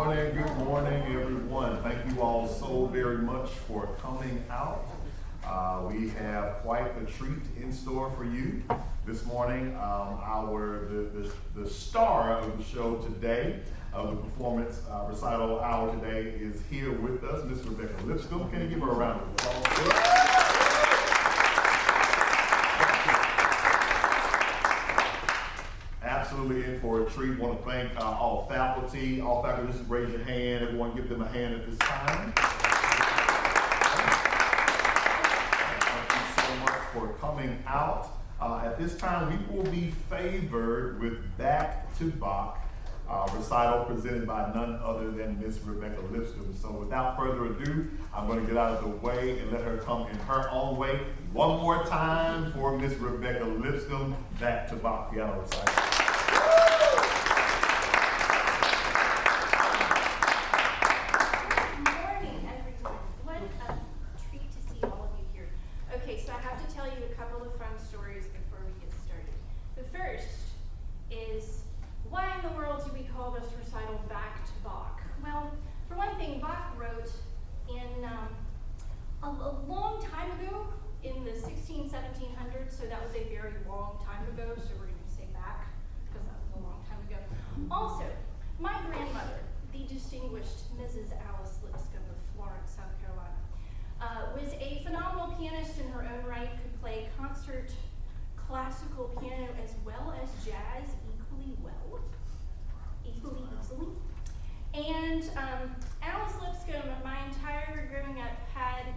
Good morning, everyone. Thank you all so very much for coming out. We have quite a treat in store for you this morning. The star of the show today, of the performance recital hour today, is here with us, Miss Rebekah Lipscombe. Can you give her a round of applause? Absolutely in for a treat. Want to thank all faculty. All faculty, just raise your hand. Everyone give them a hand at this time. Thank you so much for coming out. At this time, we will be favored with Back to Bach recital presented by none other than Miss Rebekah Lipscombe. So without further ado, I'm going to get out of the way and let her come in her own way. One more time for Miss Rebekah Lipscombe, Back to Bach piano recital. So that was a very long time ago, so we're going to say back, because that was a long time ago. Also, my grandmother, the distinguished Mrs. Alice Lipscombe of Florence, South Carolina, was a phenomenal pianist in her own right, could play concert, classical piano, as well as jazz equally well, equally easily. And Alice Lipscombe, my entire growing up, had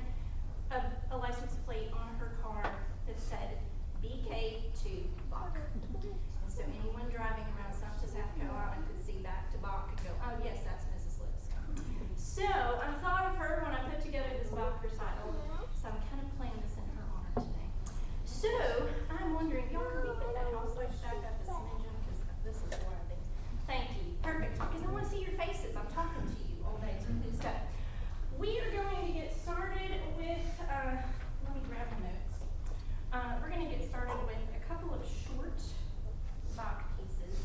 a license plate on her car that said BK to Bach. And so anyone driving around Sumter, South Carolina could see Back to Bach and go, oh yes, that's Mrs. Lipscombe. So I thought of her when I put together this Bach recital, so I'm kind of playing this in her honor today. So I'm wondering, y'all, can we get that house light back up a smidgen? Because this is one of things. Thank you. Perfect. Because I want to see your faces. I'm talking to you all day. So we are going to get started with, let me grab my notes. We're going to get started with a couple of short Bach pieces.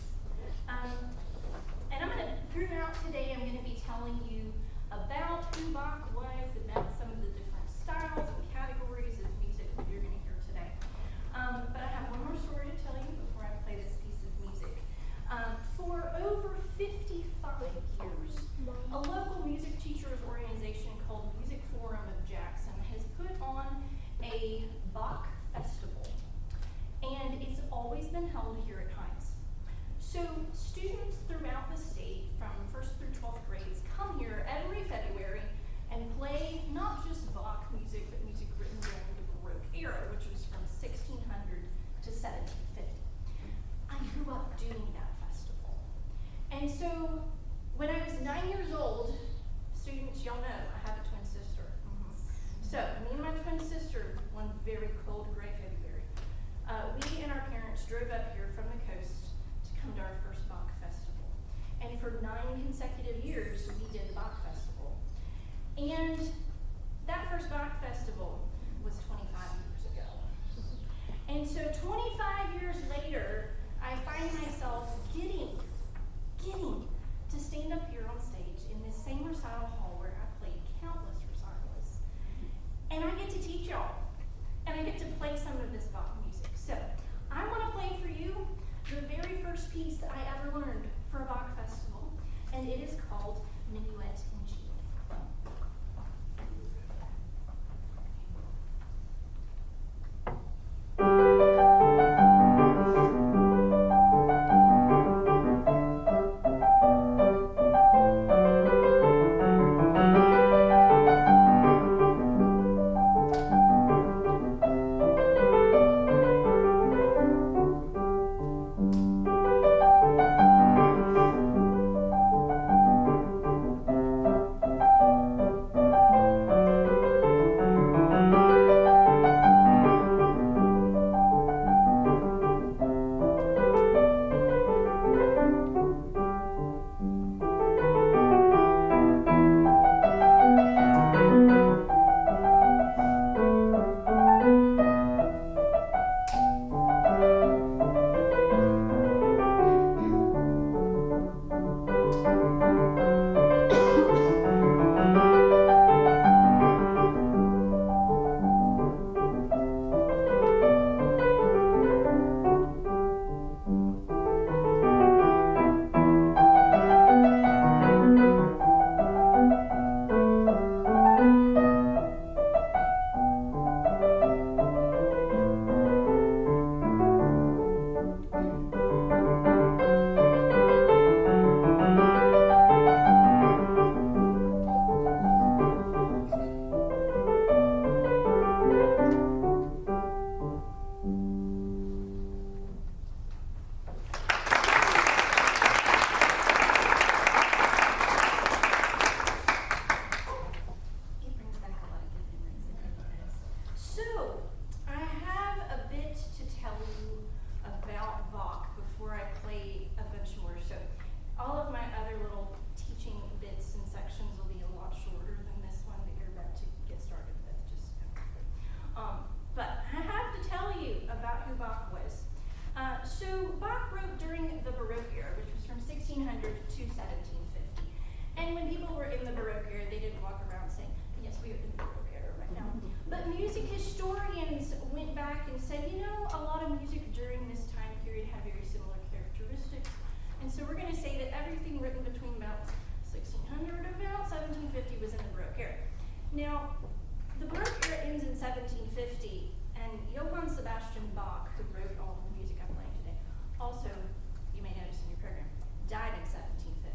And I'm going to, throughout today, I'm going to be telling you about who Bach was, about some of the different styles and categories of music that you're going to hear today. But I have one more story to tell you before I play this piece of music. For over 55 years, a local music teachers organization called Music Forum of Jackson has put on a Bach festival, and it's always been held here at Hinds. So students throughout the state from 1st through 12th grades come here every February and play not just Bach music, but music written during the Baroque era, which was from 1600 to 1750. I grew up doing that festival. And so when I was 9 years old, students, y'all know I have a twin sister. So me and my twin sister, one very cold gray February, we and our parents drove up here from the coast to come to our first Bach festival. And for 9 consecutive years, we did the Bach festival. And that first Bach festival was 25 years ago. And so 25 years later, I find myself getting to stand up here on stage in this same recital hall where I played countless recitals. And I get to teach y'all. And I get to play some of this Bach music. So I want to play for you the very first piece that I ever learned for a Bach festival. And it is called Minuet in Gigue. Now, the Baroque era ends in 1750, and Johann Sebastian Bach, who wrote all the music I'm playing today, also, you may notice in your program, died in 1750.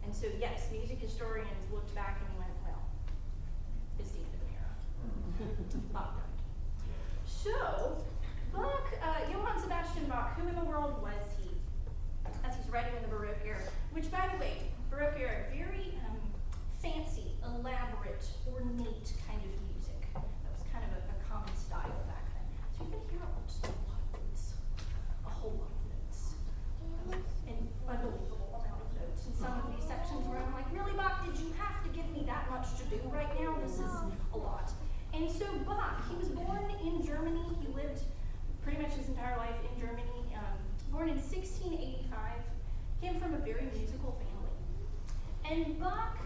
And so, yes, music historians looked back and went, well, it's the end of an era. Bach died. So, Bach, Johann Sebastian Bach, who in the world was he? As he's writing in the Baroque era, which, by the way, Baroque era, very fancy, elaborate, ornate kind of music. That was kind of a common style back then. So you're going to hear just a lot of notes, a whole lot of notes, an unbelievable amount of notes. And some of these sections where I'm like, really, Bach, did you have to give me that much to do right now? This is a lot. And so Bach, he was born in Germany. He lived pretty much his entire life in Germany. Born in 1685, came from a very musical family. And Bach,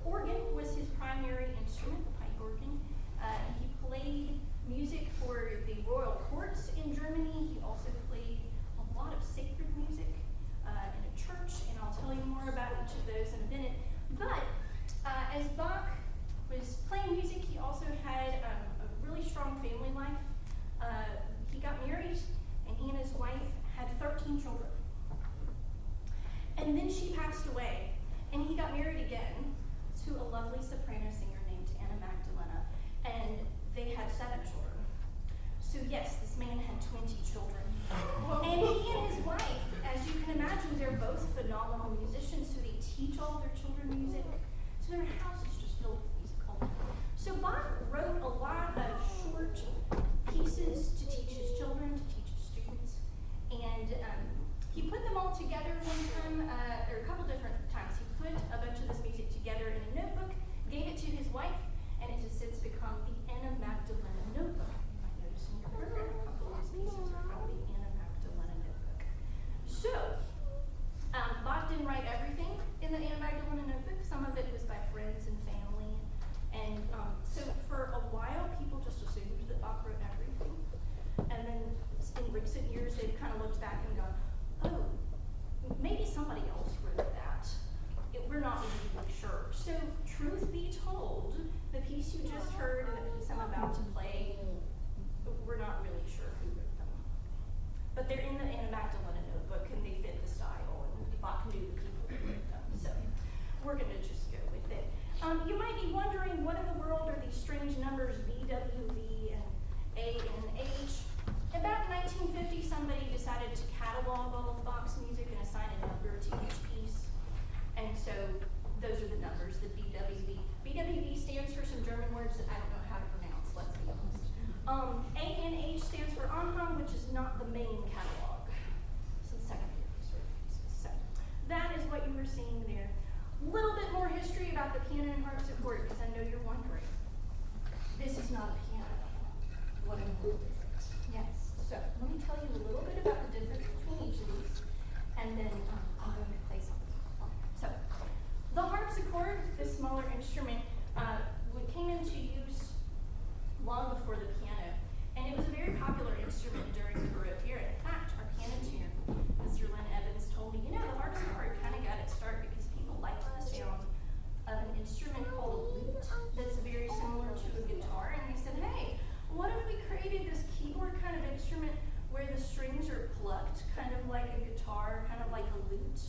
organ was his primary instrument, the pipe organ. He played music for the royal courts in Germany. He also played a lot of sacred music in a church, and I'll tell you more about each of those in a minute. But as Bach was playing music, he also had a really strong family life. He got married, and he and his wife had 13 children. And then she passed away, and he got married again to a lovely soprano singer named Magdalena, and they had 7 children. So yes, this man had 20 children. And he and his wife, as you can imagine, they're both phenomenal musicians, so they teach all their children music. So their house is just filled with music all the time. So Bach wrote a lot of short pieces to teach his children, to teach his students, and he put them all together one time, or a couple different times. He put a bunch of this music together in a notebook, gave it to his wife, and it has since become the Magdalena notebook. You might notice in your program a couple of these pieces are from the Magdalena notebook. So, Bach didn't write everything in the Magdalena notebook. Some of it was by friends and family. And so for a while, people just assumed that Bach wrote everything. And then in recent years, they've kind of looked back and gone, oh, maybe somebody else wrote that. We're not really sure. So, truth be told, the piece you just heard and the piece I'm about to play, we're not really sure who wrote them. But they're in the Magdalena notebook, and they fit the style, and Bach knew the people who wrote them. So, we're going to just go with it. You might be wondering, what in the world are these strange numbers B, W, V, and A, and H? About 1950, somebody decided to catalog all of Bach's music and assign a number to each piece. And so those are the numbers, the BWV. BWV stands for some German words that I don't know how to pronounce, let's be honest. ANH stands for Anhang, which is not the main catalog. Some secondary sort of pieces. So that is what you were seeing there. A little bit more history about the piano and harpsichord, because I know you're wondering. This is not a piano. What is it? Yes. So let me tell you a little bit about the difference between each of these, and then I'm going to play something. So the harpsichord, this smaller instrument, came into use long before the piano, and it was a very popular instrument during the Baroque era. In fact, our piano tuner, Mr. Lynn Evans, told me, the harpsichord kind of got its start because people liked the sound of an instrument called a lute that's very similar to a guitar, and they said, hey, what if we created this keyboard kind of instrument where the strings are plucked, kind of like a guitar, kind of like a lute,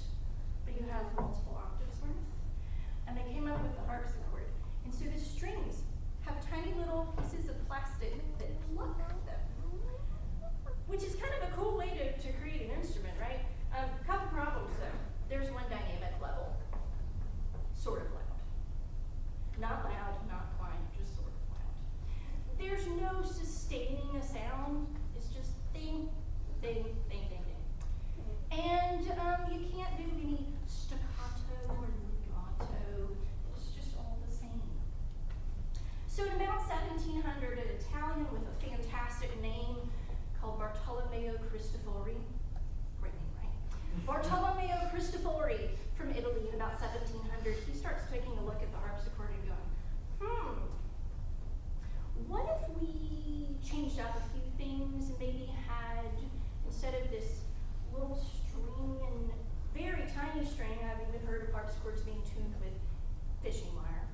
but you have multiple octaves worth? And they came up with the harpsichord. And so the strings have tiny little pieces of plastic that pluck them, which is kind of a cool way to create an instrument, right? A couple problems though. There's one dynamic level, sort of loud. Not loud, not quiet, just sort of loud. There's no sustaining a sound. It's just ding, ding, ding, ding, ding. And you can't do any staccato or legato. It's just all the same. So in about 1700, an Italian with a fantastic name called Bartolomeo Cristofori, great name, right? Bartolomeo Cristofori from Italy in about 1700, he starts taking a look at the harpsichord and going, what if we changed up a few things and maybe had, instead of this little string and very tiny string, I've even heard of harpsichords being tuned with fishing wire,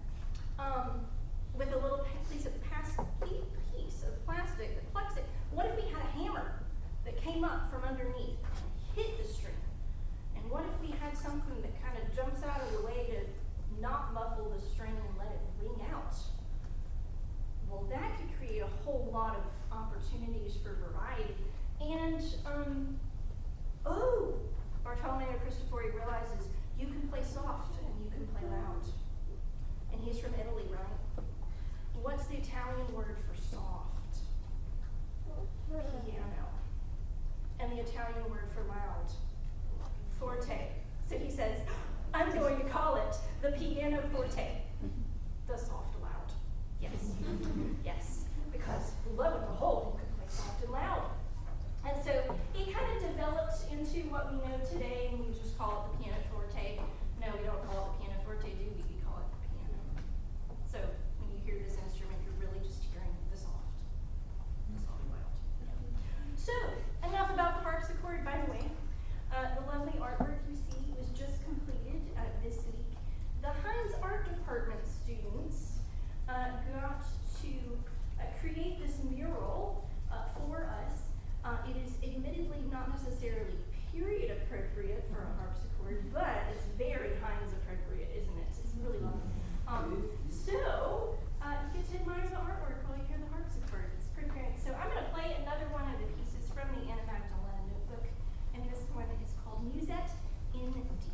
The piano forte, the soft loud. Yes, yes, because lo and behold, you could play soft and loud. And so it kind of developed into what we know today, and we just call it the piano forte. No, we don't call it the piano forte, do we? We call it the piano. So when you hear this instrument, you're really just hearing the soft loud. So enough about the harpsichord, by the way. The lovely artwork you see was just completed this week. The Hinds Art Department students got to create this mural for us. It is admittedly not necessarily period appropriate for a harpsichord, but it's very Hinds appropriate, isn't it? It's really lovely. So you get to admire the artwork while you hear the harpsichord. It's pretty great. So I'm going to play another one of the pieces from the Anna Magdalena notebook, and this one is called Musette in D.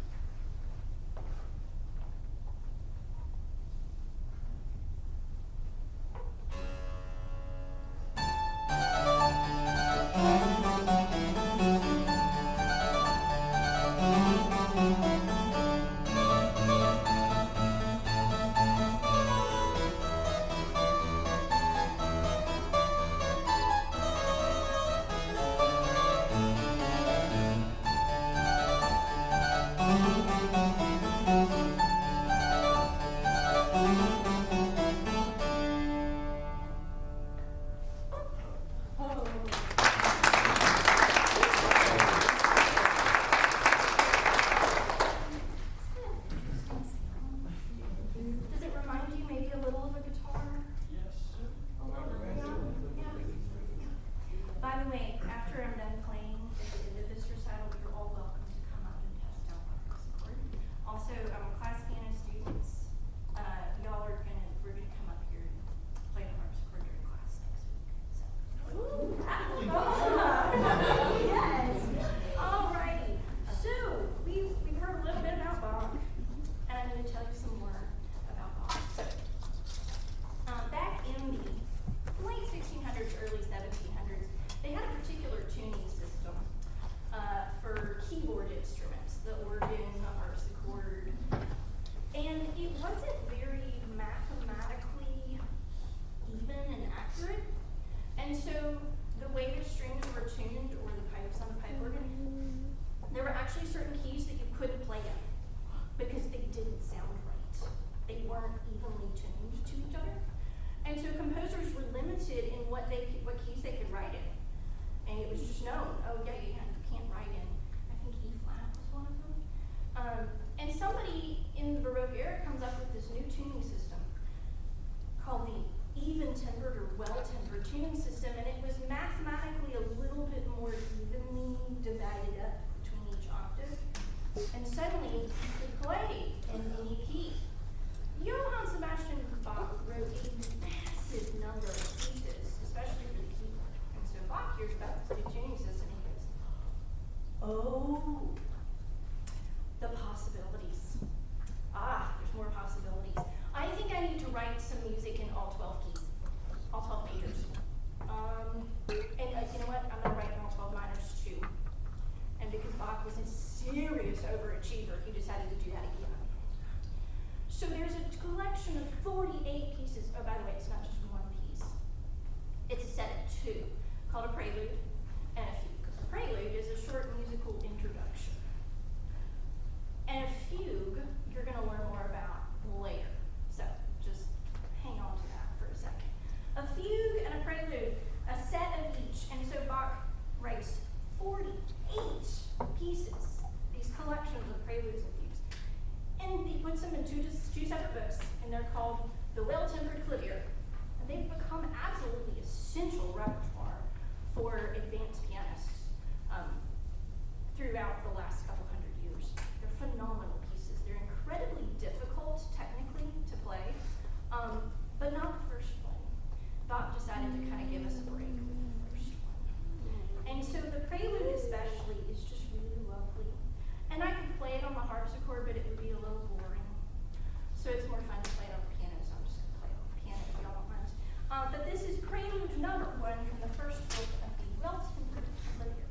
And suddenly you could play in any key. Johann Sebastian Bach wrote a massive number of pieces, especially for the keyboard. And so Bach hears about this new tuning system and he goes, oh, the possibilities. Ah, there's more possibilities. I think I need to write some music in all 12 keys, all 12 majors. You know what? I'm going to write in all 12 minors too. And because Bach was a serious overachiever, he decided to do that again. So there's a collection of 48 pieces. Oh, by the way, it's not just one piece. It's a set of two, called a prelude and a fugue. A prelude is a short musical introduction. And a fugue, you're going to learn more about later. So just hang on to that for a second. A fugue and a prelude, a set of each. And so Bach writes 48 pieces, these collections of preludes and fugues. And he puts them in two separate books, and they're called The Well-Tempered Clavier. And they've become absolutely essential repertoire for advanced pianists throughout the last couple hundred years. They're phenomenal pieces. They're incredibly difficult technically to play, but not the first one. Bach decided to kind of give us a break with the first one. And so the prelude especially is just really lovely. And I could play it on the harpsichord, but it would be a little boring. So it's more fun to play it on the piano, so I'm just going to play it on the piano if y'all don't mind. But this is Prelude number 1 from the first book of the Well-Tempered Clavier.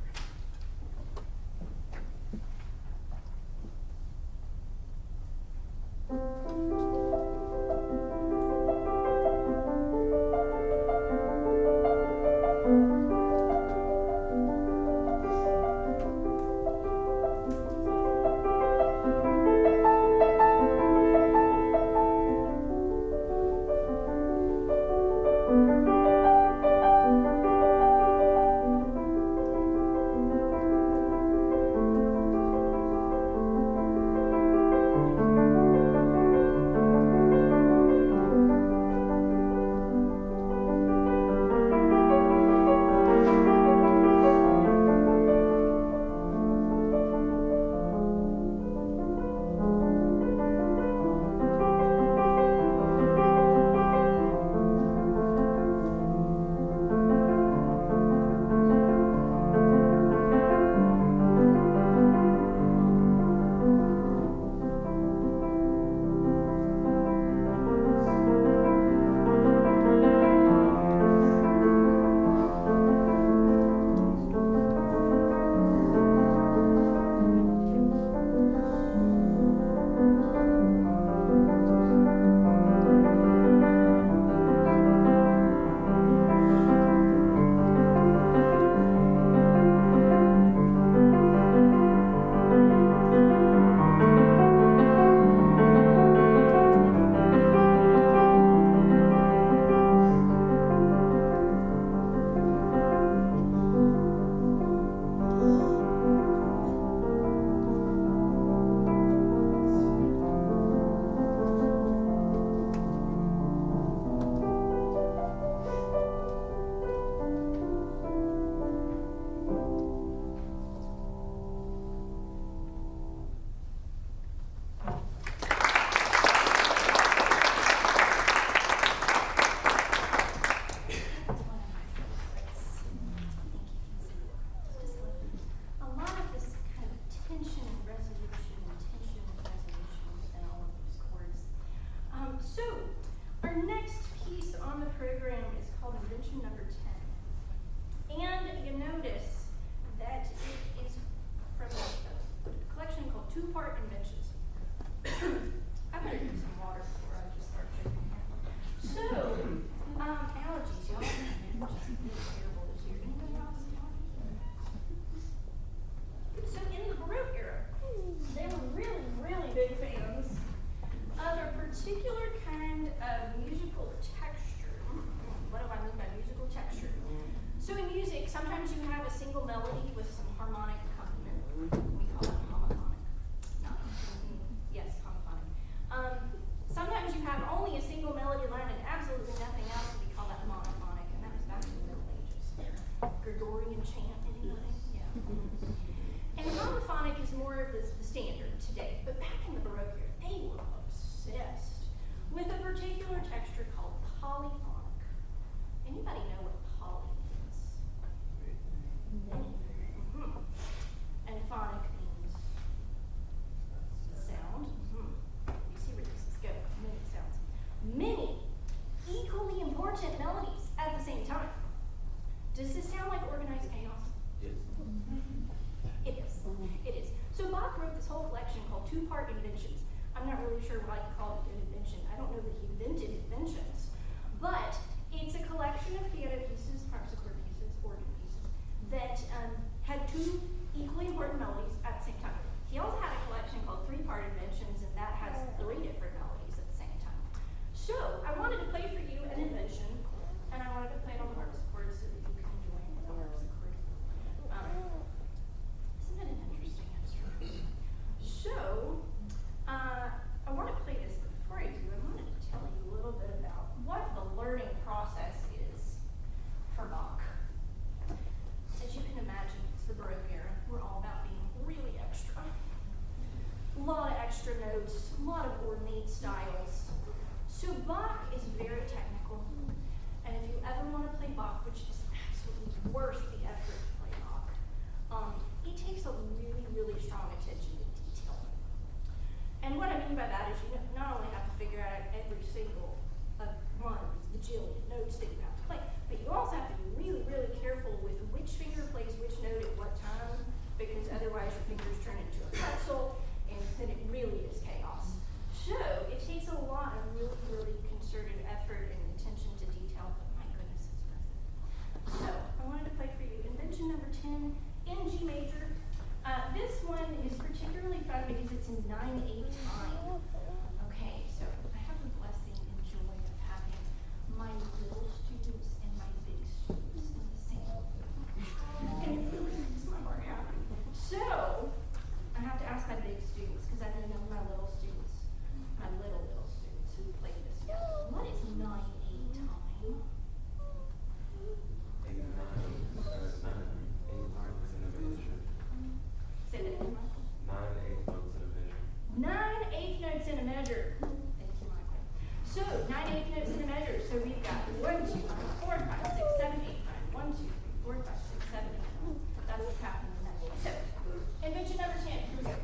next piece on the program is called Invention number 10. And you notice that it is from a collection called Two-Part Inventions. I better drink some water before I just start drinking here. So, allergies, y'all. Just really terrible this year. Anybody else have allergies? So in the Baroque era, they were really, really big fans of a particular kind of musical texture. What do I mean by musical texture? So in music, sometimes you have a single melody with some harmonic accompaniment. We call that homophonic. Yes, homophonic. Sometimes you have only a single melody line and absolutely nothing else, and we call that monophonic, and that was back in the Middle Ages. Gregorian chant, anybody? Yeah. And homophonic is more of the standard today, but back in the Baroque era, they were obsessed with a particular texture called polyphonic. Anybody know what poly means? Many. And phonic means sound. You see where this is going. Many sounds. Many equally important melodies at the same time. Does this sound like organized chaos? Yes. It is. It is. So Bach wrote this whole collection called Two-Part Inventions. I'm not really sure why he called it an invention. I don't know that he invented inventions, but it's a collection of piano pieces, harpsichord pieces, organ pieces that had two equally important melodies at the same time. He also had a collection called Three-Part Inventions, and that has 3 different melodies at the same time. So I wanted to play for you an invention, and I wanted to play it on the harpsichord so that you can join with the harpsichord. Isn't that an interesting instrument? So I want to play this, but before I do, I wanted to tell you a little bit about what the learning process is for Bach. As you can imagine, it's the Baroque era. We're all about being really extra. A lot of extra notes, a lot of ornate styles. So Bach is very technical, and if you ever want to play Bach, which is absolutely worth the effort to play Bach, it takes a really, really strong attention to detail. And what I mean by that is you not only have to figure out every single one of these bajillion notes that you have to play, but you also have to be really, really careful with which finger plays which note at what time, because otherwise your fingers turn into a pretzel, and then it really is chaos. So it takes a lot of really, really concerted effort and attention to detail, but my goodness, it's worth it. So I wanted to play for you Invention number 10 in G major. This one is particularly fun because it's in 9/8 time. Okay, so I have the blessing and joy of having my little students and my big students in the same room. And it really makes my heart happy. So I have to ask my big students, because I don't know my little students, my little students who play this. What is 9/8 time? 8 notes in a measure. Say that again, Michael. 9/8 notes in a measure. 9/8 notes in a measure. Thank you, Michael. So 9/8 notes in a measure. So we've got 1, 2, 3, 4, 5, 6, 7, 8, 9. 1, 2, 3, 4, 5, 6, 7, 8, 9. That's what's happening in that. So invention number 10. Here we go.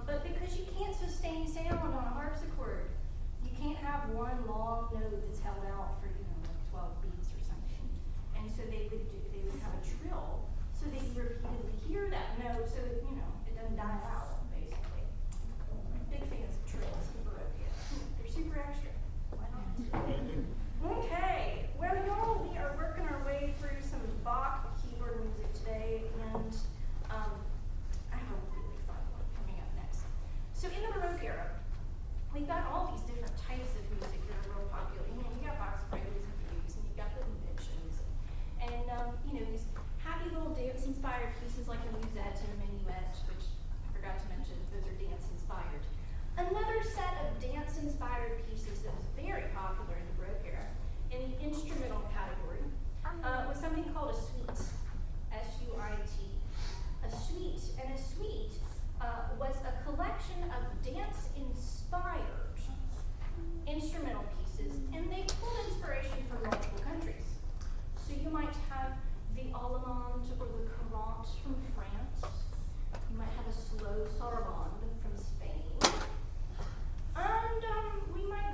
But because you can't sustain sound on a harpsichord, you can't have one long note that's held out for, like 12 beats or something. And so they would have a trill so that you repeatedly hear that note so that, it doesn't die out, basically. Big fans of trills in Baroque. They're super extra. Why not? Okay, well, y'all, we are working our way through some Bach keyboard music today, and I have a really fun one coming up next. So in the Baroque era, we've got all these different types of music that are real popular. You got Bach's Preludes and Fugues, and you've got the Inventions, and these happy little dance-inspired pieces like a Musette and a Minuet, which I forgot to mention, those are dance-inspired. Another set of dance-inspired pieces that was very popular in the Baroque era, in the instrumental category, was something called a suite, S-U-I-T. A suite, and a suite was a collection of dance-inspired instrumental pieces, and they pulled inspiration from multiple countries. So you might have the Allemande or the Courante from France. You might have a slow sarabande from Spain. And we might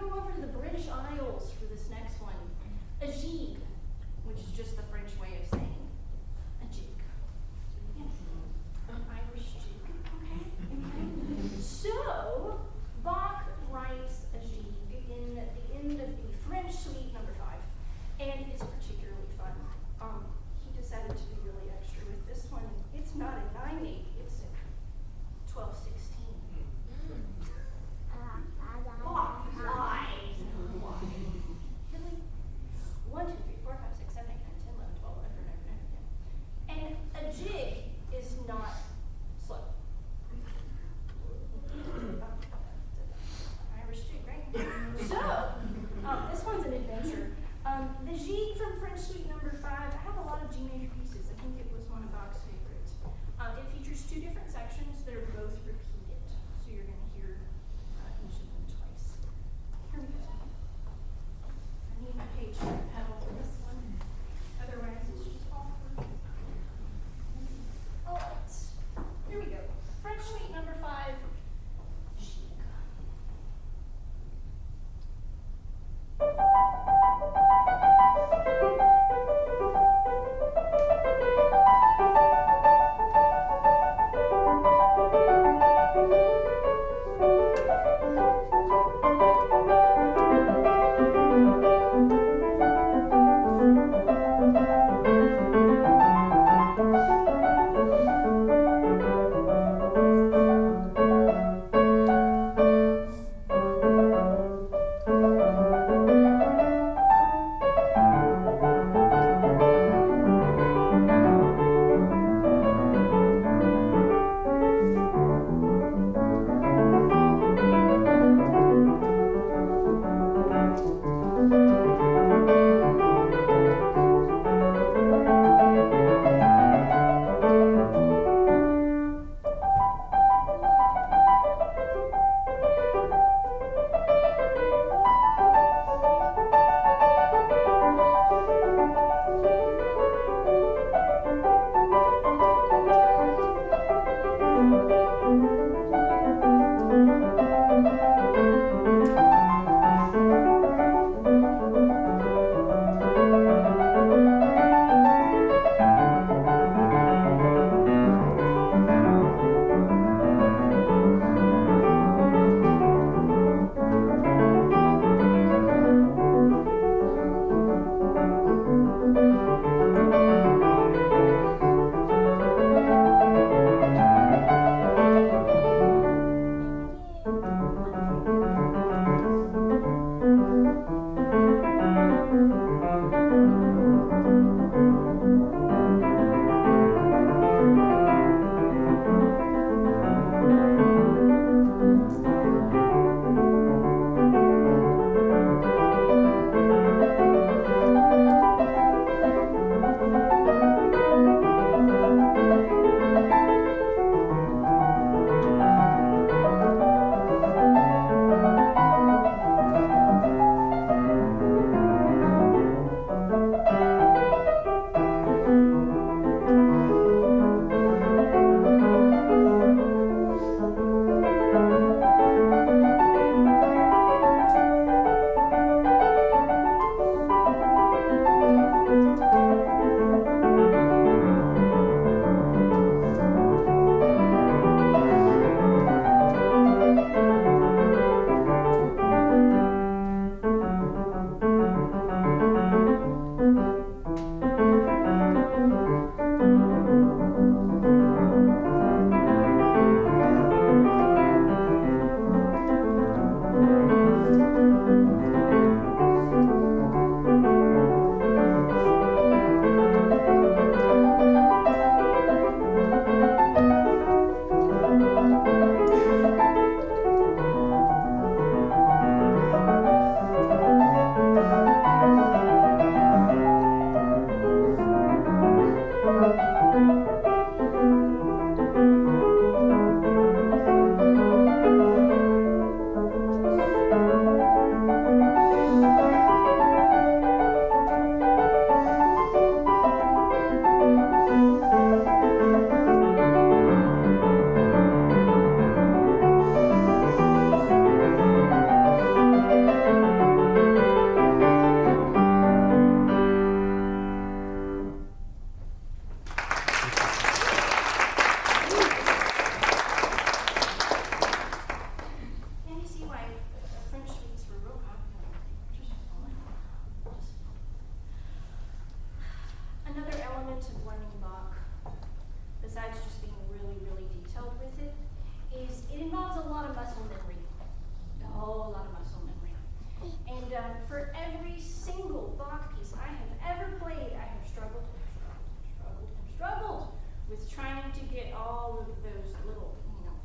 trying to get all of those little,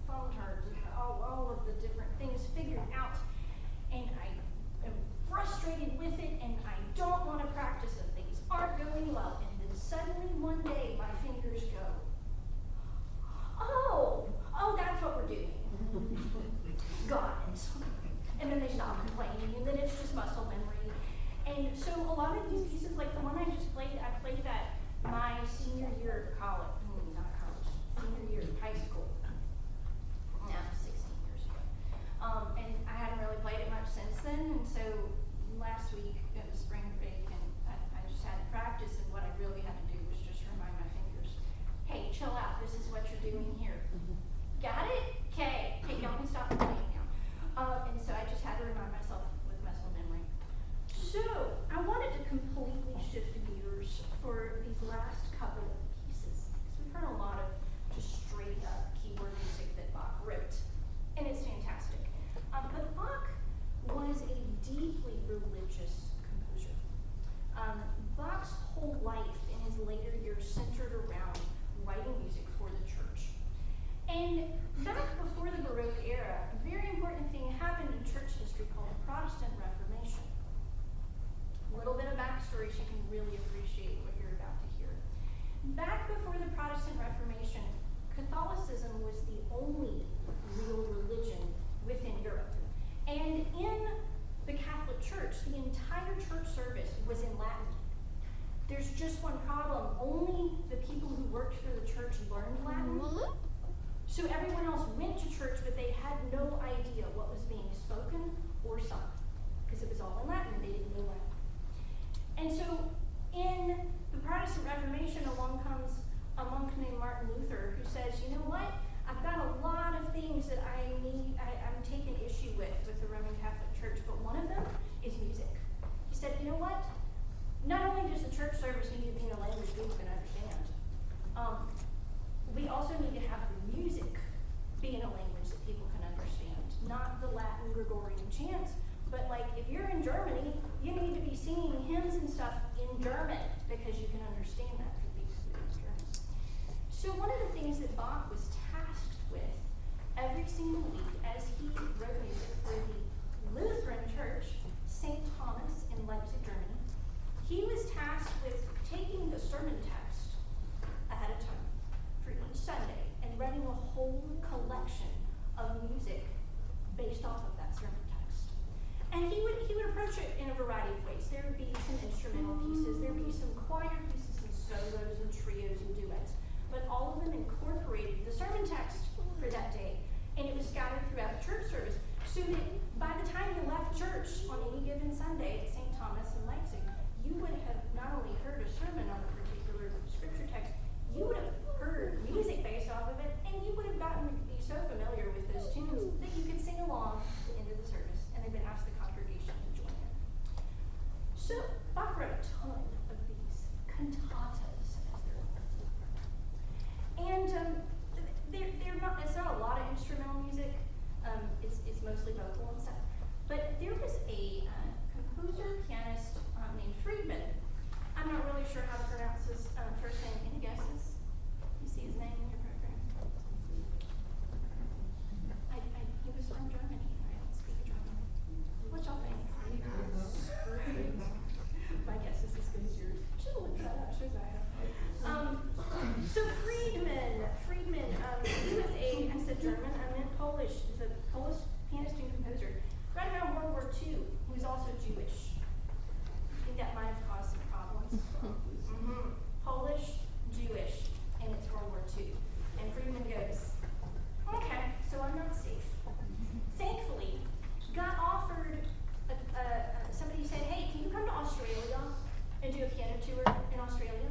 phone terms and all of the different things figured out. And I am frustrated with it, and I don't want to practice and things aren't going well. And then suddenly one day my fingers go, oh, that's what we're doing. Got it. And then they stop complaining, and then it's just muscle memory. And so a lot of these pieces, like the one I just played, I played that my senior year of college, senior year of high school. Now, 16 years ago. And I hadn't really played it much since then, and so last week it was spring break, and I just had to practice, and what I really had to do was just remind my fingers, hey, chill out, this is what you're doing here. Got it? Okay, y'all can stop playing now. And so I just had to remind myself with muscle memory. So I wanted to completely shift gears for these last couple of pieces, because we've heard a lot of just straight up keyboard music that Bach wrote, and it's fantastic. But Bach was a deeply religious composer. Bach's whole life in his later years centered around writing music for the church. And back before the Baroque era, a very important thing happened in church history called the Protestant Reformation. A little bit of backstory so you can really appreciate what you're about to hear. Back before the Protestant Reformation, Catholicism was the only real religion within Europe. And in the Catholic Church, the entire church service was in Latin. There's just one problem. Only the people who worked for the church learned Latin. So everyone else went to church, but they had no idea what was being spoken or sung, because it was all in Latin and they didn't know Latin. And so in the Protestant Reformation, along comes a monk named Martin Luther, who says, you know what? I've got a lot of things that I'm taking issue with the Roman Catholic Church, but one of them is music. He said, you know what? Not only does the church service need to be in a language people can understand, we also need to have the music be in a language that people can understand. Not the Latin Gregorian chants, but like if you're in Germany, you need to be singing hymns and stuff in German because you can understand that for people who speak German. So one of the things that Bach was tasked with every single week as he wrote music for the Lutheran Church, St. Thomas in Leipzig, Germany, he was tasked with taking the sermon text ahead of time for each Sunday and writing a whole collection of music based off of that sermon text. And he would approach it in a variety of ways. There would be some instrumental pieces, there would be some choir pieces, some solos and trios and duets, but all of them incorporated the sermon text for that day, and it was scattered throughout the church service, so that by the time you left church on any given Sunday at St. Thomas in Leipzig, you would have not only heard a sermon on a particular scripture text, you would have heard music based off of it, and you would have gotten to be so familiar with those tunes that you could sing along to the end of the service, and then ask the congregation to join in. So Bach wrote a ton of these cantatas, as they're called. And it's not a lot of instrumental music. It's mostly vocal and stuff. But there was a composer, pianist named Friedman. I'm not really sure how to pronounce his first name. Any guesses? You see his name in your program? He was from Germany. I don't speak German. What y'all think? My guess is as good as yours. Should have looked that up, shouldn't I? So Friedman, he was I said German, I meant Polish. He's a Polish pianist and composer. Right around World War II, he was also Jewish. I think that might have caused some problems. Polish, Jewish, and it's World War II. And Friedman goes, okay, so I'm not safe. Thankfully, got offered, somebody said, hey, can you come to Australia and do a piano tour in Australia?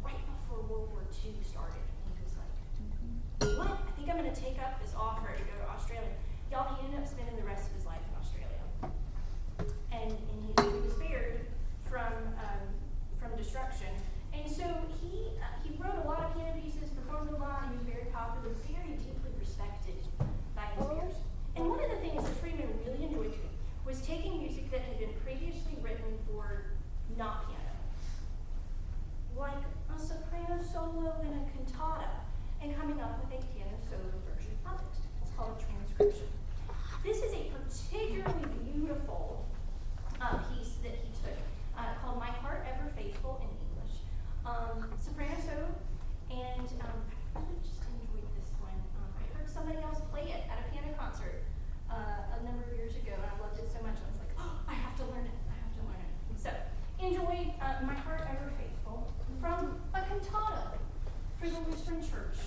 Right before World War II started. And he was like, what? I think I'm going to take up this offer to go to Australia. Y'all, he ended up spending the rest of his life in Australia. And he was spared from destruction. And so he wrote a lot of piano pieces, performed a lot, he was very popular, very deeply respected by his peers. And one of the things that Friedman really enjoyed doing was taking music that had been previously written for not piano, like a soprano solo in a cantata, up with a piano solo version of it. It's called a transcription. This is a particularly beautiful piece that he took called My Heart Ever Faithful in English. Soprano solo, and I really just enjoyed this one. I heard somebody else play it at a piano concert a number of years ago, and I loved it so much. I was like, oh, I have to learn it. I have to learn it. So enjoy My Heart Ever Faithful from a cantata for the Lutheran Church.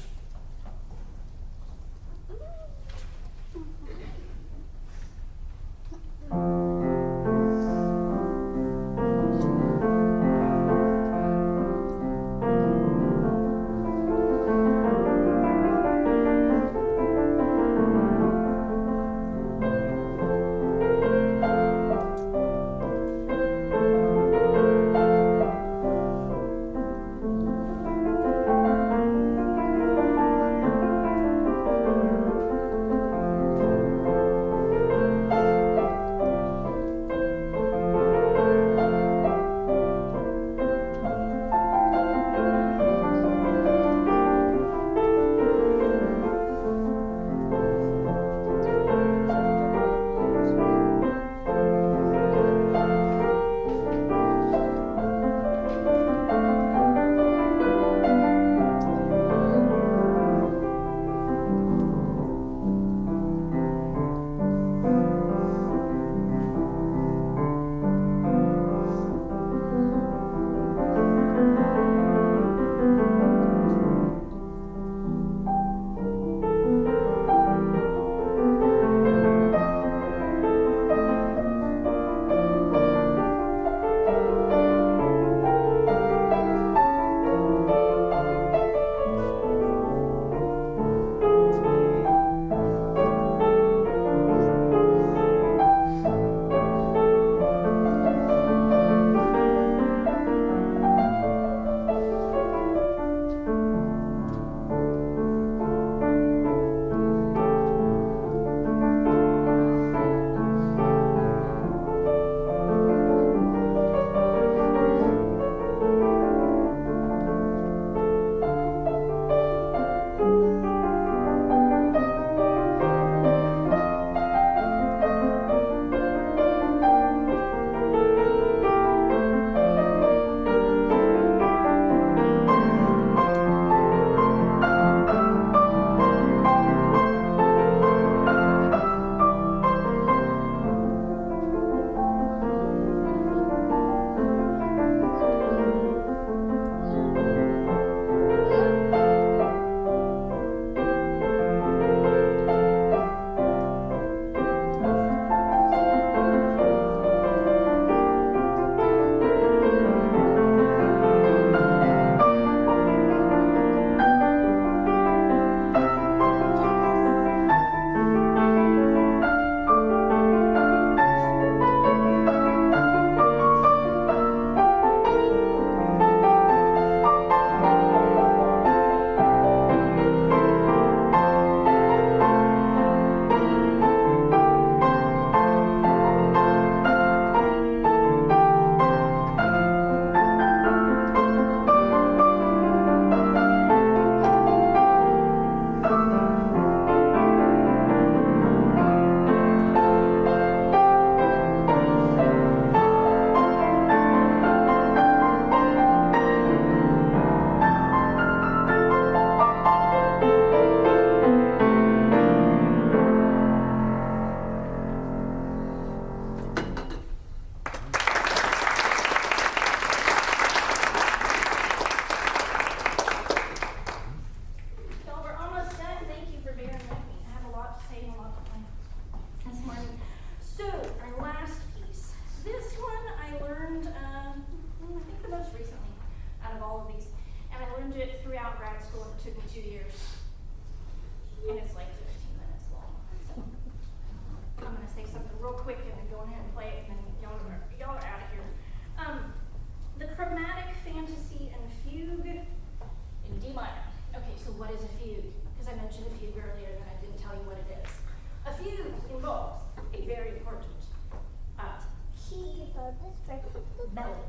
melody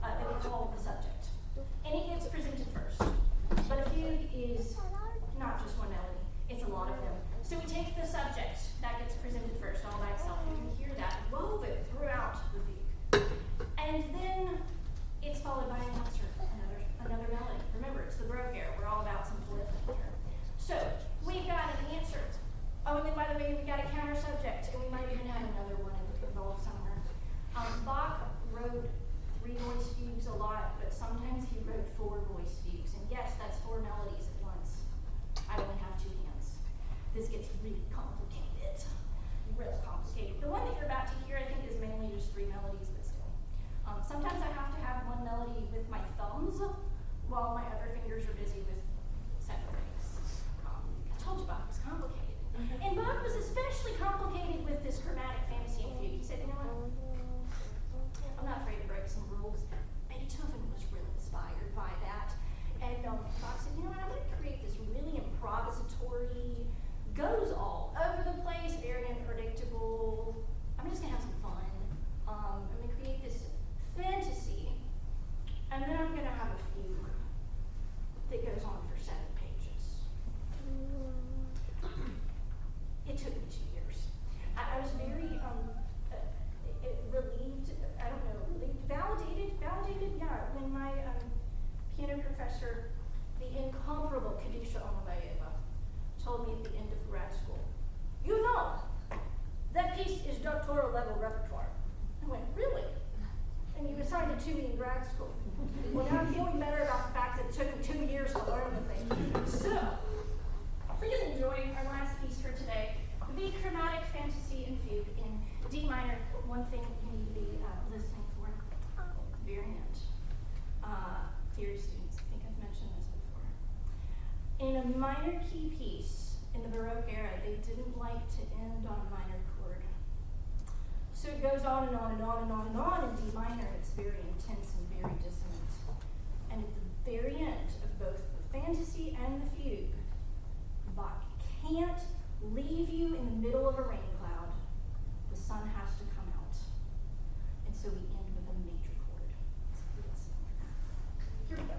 that we call the subject. And it gets presented first. But a fugue is not just really complicated. Real complicated. The one that you're about to hear, I think, is mainly just 3 melodies, but still. Sometimes I have to have one melody with my thumbs while my other fingers are busy with separate things. I told you Bach was complicated. And Bach was especially complicated with this chromatic fantasy and fugue. He said, you know what? I'm not afraid to break some rules. Beethoven was really inspired by that. And Bach said, you know what? I'm going to create this really improvisatory, goes all over the place, very unpredictable. I'm just going to have some fun. I'm going to create this fantasy, and then I'm going to have a fugue that goes on for 7 pages. It took me 2 years. I was very relieved, I don't know, relieved, validated, yeah, when my piano professor, the incomparable Kadisha Onobayeva, told me at the end of grad school, you know, that piece is doctoral level repertoire. I went, really? And you assigned it to me in grad school. Well, now I'm feeling better about the fact that it took me 2 years to learn the thing. So, please enjoy our last piece for today, the Chromatic Fantasy and Fugue in D minor. One thing you need to be listening for at the very end. Theory students, I think I've mentioned this before. In a minor key piece in the Baroque era, they didn't like to end on a minor chord. So it goes on and on and on and on and on in D minor. It's very intense and very dissonant. And at the very end of both the fantasy and the fugue, Bach can't leave you in the middle of a rain cloud. The sun has to come out. And so we end with a major chord. So let's sing for that. Here we go.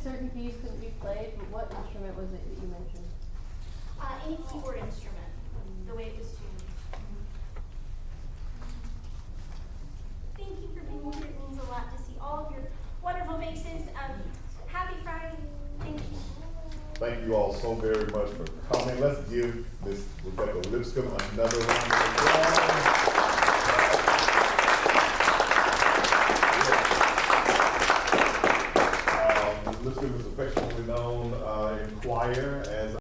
certain keys couldn't be played, but what instrument was it that you mentioned? Any keyboard instrument, the way it was tuned. Thank you for being here. It means a lot to see all of your wonderful faces. Happy Friday. Thank you. Thank you all so very much for coming. Let's give Miss Rebekah Lipscombe another round of applause. Ms. Lipscombe is affectionately known in choir as